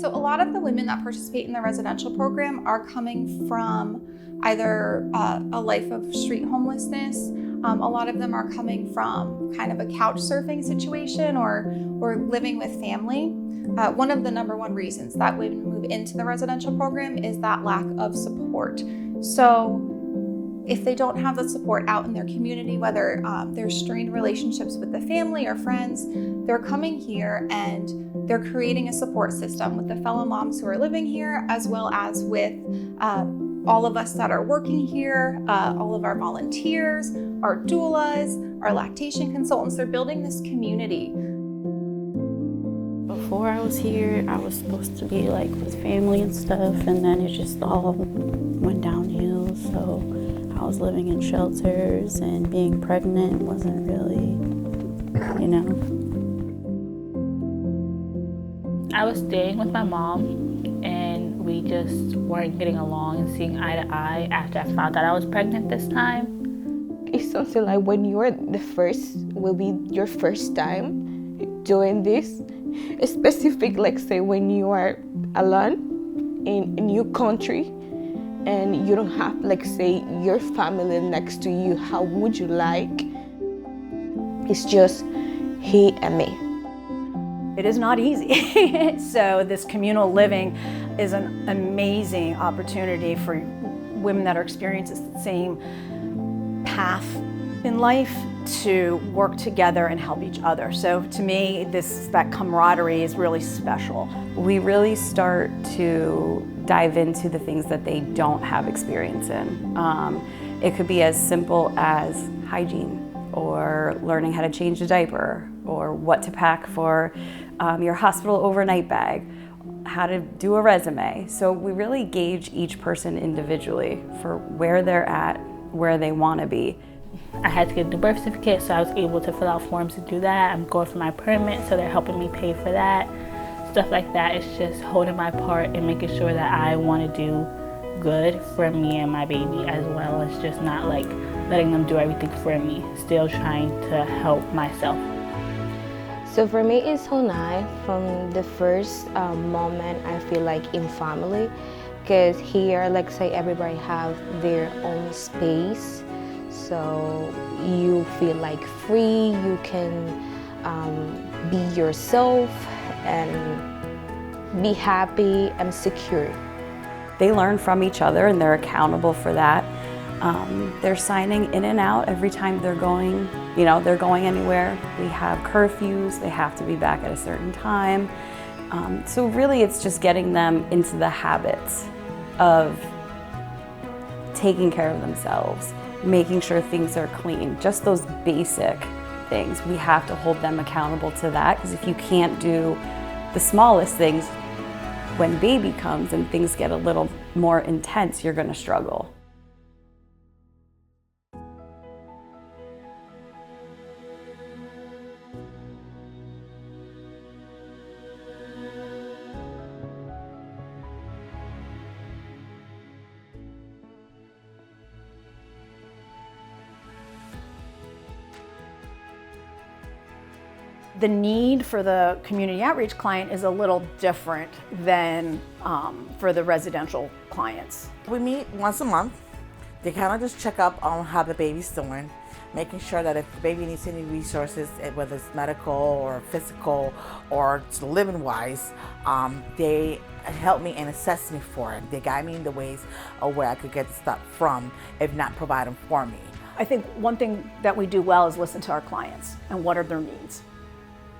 So a lot of the women that participate in the residential program are coming from either a life of street homelessness. A lot of them are coming from kind of a couch surfing situation or living with family. One of the number one reasons that women move into the residential program is that lack of support. So if they don't have the support out in their community, whether there's strained relationships with the family or friends, they're coming here and they're creating a support system with the fellow moms who are living here, as well as with all of us that are working here, all of our volunteers, our doulas, our lactation consultants. They're building this community. Before I was here, I was supposed to be like with family and stuff, and then it just all went downhill. So I was living in shelters, and being pregnant wasn't really, I was staying with my mom, and we just weren't getting along and seeing eye to eye after I found out I was pregnant this time. It's something like when you're the first, will be your first time doing this. It's specific, like say when you are alone in a new country and you don't have, like say, your family next to you. How would you like? It's just he and me. It is not easy. So this communal living is an amazing opportunity for women that are experiencing the same path in life to work together and help each other. So to me, that camaraderie is really special. We really start to dive into the things that they don't have experience in. It could be as simple as hygiene, or learning how to change a diaper, or what to pack for your hospital overnight bag, how to do a resume. So we really gauge each person individually for where they're at, where they want to be. I had to get the birth certificate, so I was able to fill out forms to do that. I'm going for my permit, so they're helping me pay for that. Stuff like that. It's just holding my part and making sure that I want to do good for me and my baby, as well as just not like letting them do everything for me, still trying to help myself. So for me, it's so nice from the first moment I feel like in family, because here, like say, everybody have their own space. So you feel like free, you can be yourself and be happy and secure. They learn from each other and they're accountable for that. They're signing in and out every time they're going, they're going anywhere. We have curfews, they have to be back at a certain time. So really it's just getting them into the habits of taking care of themselves, making sure things are clean, just those basic things. We have to hold them accountable to that, because if you can't do the smallest things, when baby comes and things get a little more intense, you're going to struggle. The need for the community outreach client is a little different than for the residential clients. We meet once a month. They kind of just check up on how the baby's doing, making sure that if the baby needs any resources, whether it's medical or physical or living-wise, they help me and assess me for it. They guide me in the ways of where I could get the stuff from, if not provide them for me. I think one thing that we do well is listen to our clients and what are their needs.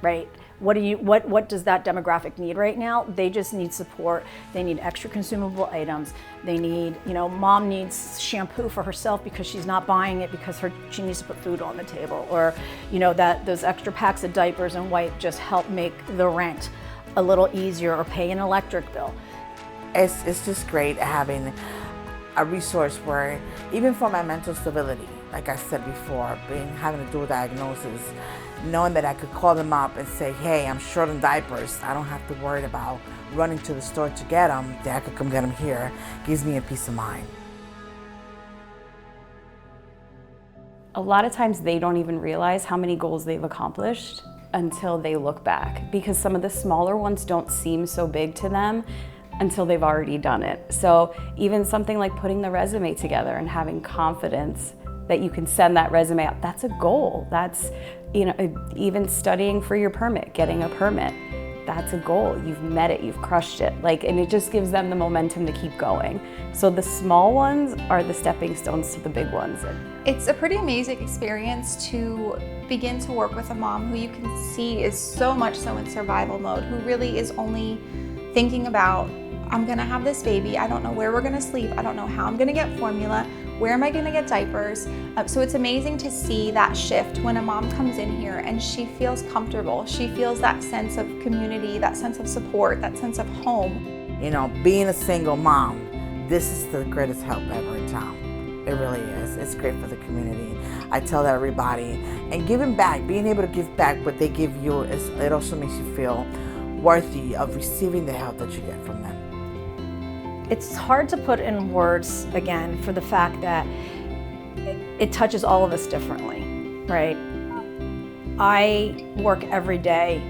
Right? What does that demographic need right now? They just need support. They need extra consumable items. They need, mom needs shampoo for herself because she's not buying it because she needs to put food on the table. Or, that those extra packs of diapers and wipe just help make the rent a little easier, or pay an electric bill. It's just great having a resource where, even for my mental stability, like I said before, having a dual diagnosis, knowing that I could call them up and say, hey, I'm short on diapers, I don't have to worry about running to the store to get them, that I could come get them here, gives me a peace of mind. A lot of times they don't even realize how many goals they've accomplished until they look back, because some of the smaller ones don't seem so big to them until they've already done it. So even something like putting the resume together and having confidence that you can send that resume out, that's a goal. That's, you know, even studying for your permit, getting a permit, that's a goal. You've met it, you've crushed it. Like, and it just gives them the momentum to keep going. So the small ones are the stepping stones to the big ones. It's a pretty amazing experience to begin to work with a mom who you can see is so much so in survival mode, who really is only thinking about, I'm gonna have this baby, I don't know where we're gonna sleep, I don't know how I'm gonna get formula, where am I gonna get diapers? So it's amazing to see that shift when a mom comes in here and she feels comfortable. She feels that sense of community, that sense of support, that sense of home. You know, being a single mom, this is the greatest help ever in town. It really is. It's great for the community. I tell that everybody. And giving back, being able to give back what they give you, it also makes you feel worthy of receiving the help that you get from them. It's hard to put in words, again, for the fact that it touches all of us differently, right? I work every day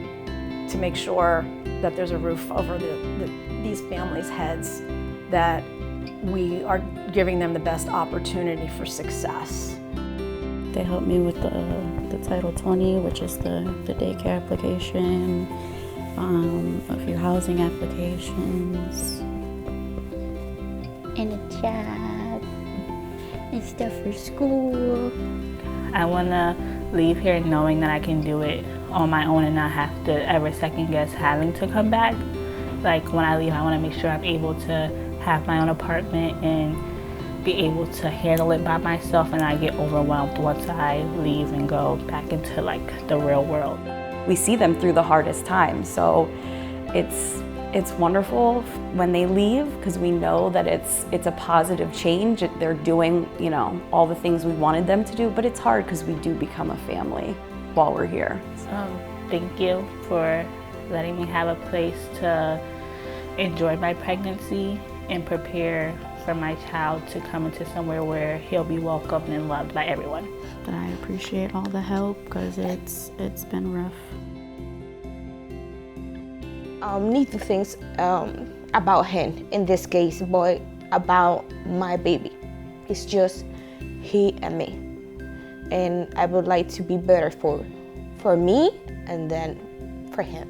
to make sure that there's a roof over these families' heads, that we are giving them the best opportunity for success. They helped me with the Title 20, which is the daycare application, a few housing applications. And a job and stuff for school. I want to leave here knowing that I can do it on my own and not have to ever second guess having to come back. Like when I leave, I want to make sure I'm able to have my own apartment and be able to handle it by myself and not get overwhelmed once I leave and go back into like the real world. We see them through the hardest times, so it's wonderful when they leave, because we know that it's a positive change. They're doing, you know, all the things we wanted them to do, but it's hard because we do become a family while we're here. Thank you for letting me have a place to enjoy my pregnancy and prepare for my child to come into somewhere where he'll be welcomed and loved by everyone. But I appreciate all the help because it's been rough. Need to think about him in this case, but about my baby. It's just he and me. And I would like to be better for me and then for him.